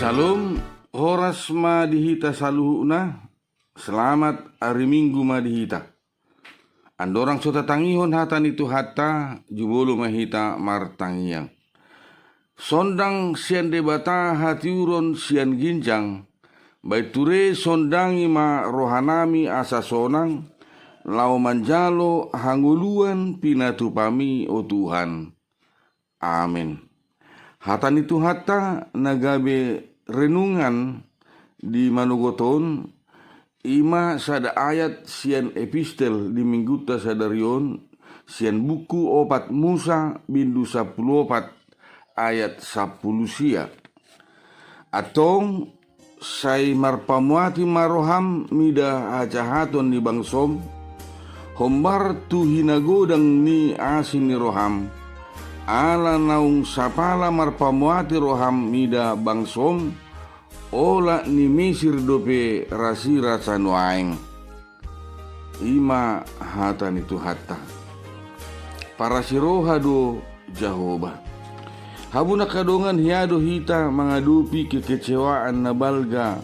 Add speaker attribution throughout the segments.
Speaker 1: Shalom, horas madihita saluhuna, selamat hari Minggu madihita. Andorang sota tangihon hatan itu hata, jubolo mahita martangiang. Sondang sian debata hatiuron sian ginjang, baiture sondangi ma rohanami asa sonang, lau manjalo hanguluan pinatupami o Tuhan. Amin. Hatan itu hata nagabe renungan di Manugoton ima sada ayat sian epistel di mingguta sadarion sian buku opat Musa bindu 14 ayat 10 sia atong say marpamuati maroham mida hajahaton ni bangsom hombar tu hinagodang ni asin ni roham ala naung sapala marpamuati roham mida bangsom ola ni misir dope rasi rasa nuaing ima hatan itu hatta para siroha do Jahoba habuna kadongan hiado hita mengadupi kekecewaan na balga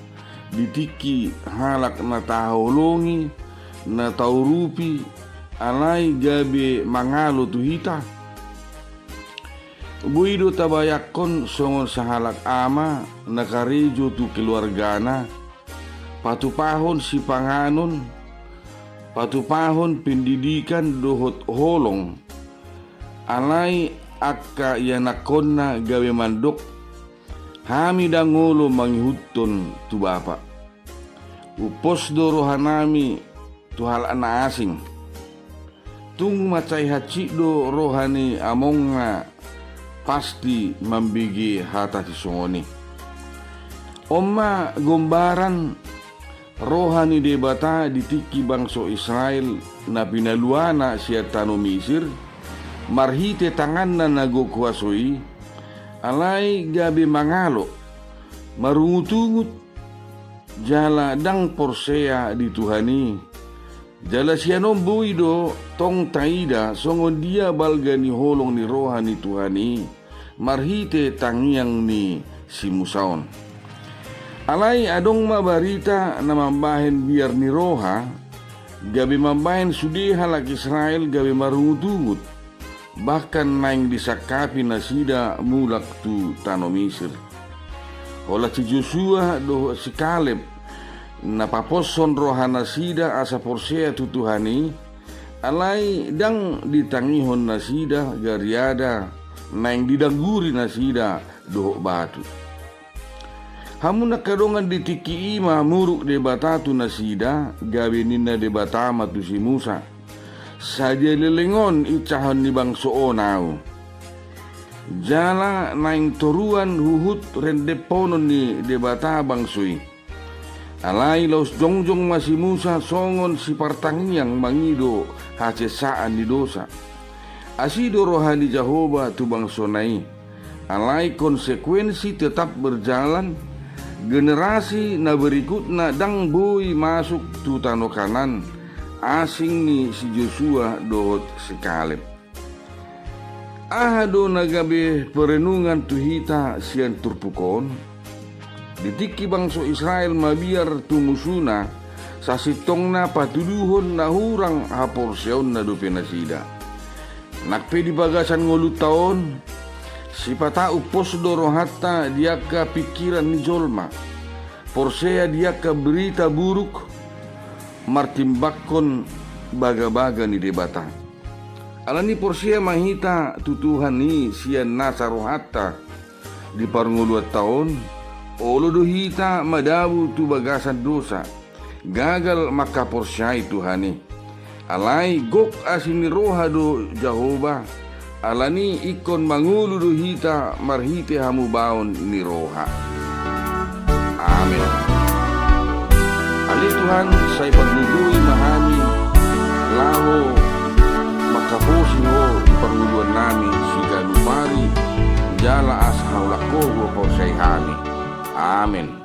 Speaker 1: ditiki halak na taholongi na taurupi alai gabe mangalo tu hita buido tabayakon songon sahalak ama nakarejo tu keluargana patupahon si panganon patupahon pendidikan dohot holong alai akka yanakon na gawe mandok hami dangolo mangihutton tu bapa upos do rohanami tu hal ana asing tung macai haci do rohani amonga pasti membigi hata sisongoni. Oma gombaran rohani debata ditiki bangso Israel na pinaluana siya tano Misir marhite tangan na nagokuasoi alay gabi mangalo marungutungut jala dang porsea di Tuhani jala siya nombuido tong taida songon dia balga ni holong ni rohani Tuhani marhite tangiang ni si Musaon alay adong mabarita na mambahen biar ni roha gabi mambahen sudi halak Israel gabi marungutungut bahkan naing disakapi na sida mulak tu tano Misir ola si Joshua do si Kaleb napaposon rohana sida asa porsea tutuhani alai dang ditangihon nasida gariada naing didangguri nasida dohok batu hamun nakadongan ditiki ima muruk debatatu nasida gawinina debatama tu si Musa saja lelengon icahan ni bangso onau jala naing toruan huhut rendeponon ni debata bangsoi alai laus jongjong masih Musa songon si partangiang mangido hacesaan di dosa asido rohani Jahoba tu bangsonai alai konsekuensi tetap berjalan generasi na berikutna dang bui masuk tu tano kanan asing ni si Joshua dohot si Kaleb ahado nagabe perenungan tu hita sian turpukon ditiki bangso Israel mabiar tu musuna sasitongna patuduhon na hurang haporseon na dope nasida nakpe di bagasan ngolu taon si pata upos dorohata dia ka pikiran ni jolma porsea dia ka berita buruk martimbakon baga-baga ni debata alani porsea mahita tutuhan ni sian nasarohata di parnguluat tahun olo dohita madabu tu bagasan dosa gagal maka porsyai Tuhani alai gok asini roha do Jahoba alani ikon mangulu dohita marhite hamu baon ni roha amin ali Tuhan say pagnugui mahami laho makaposi ho di panguluan nami siga nupari jala ashaulako go porsay hami amin.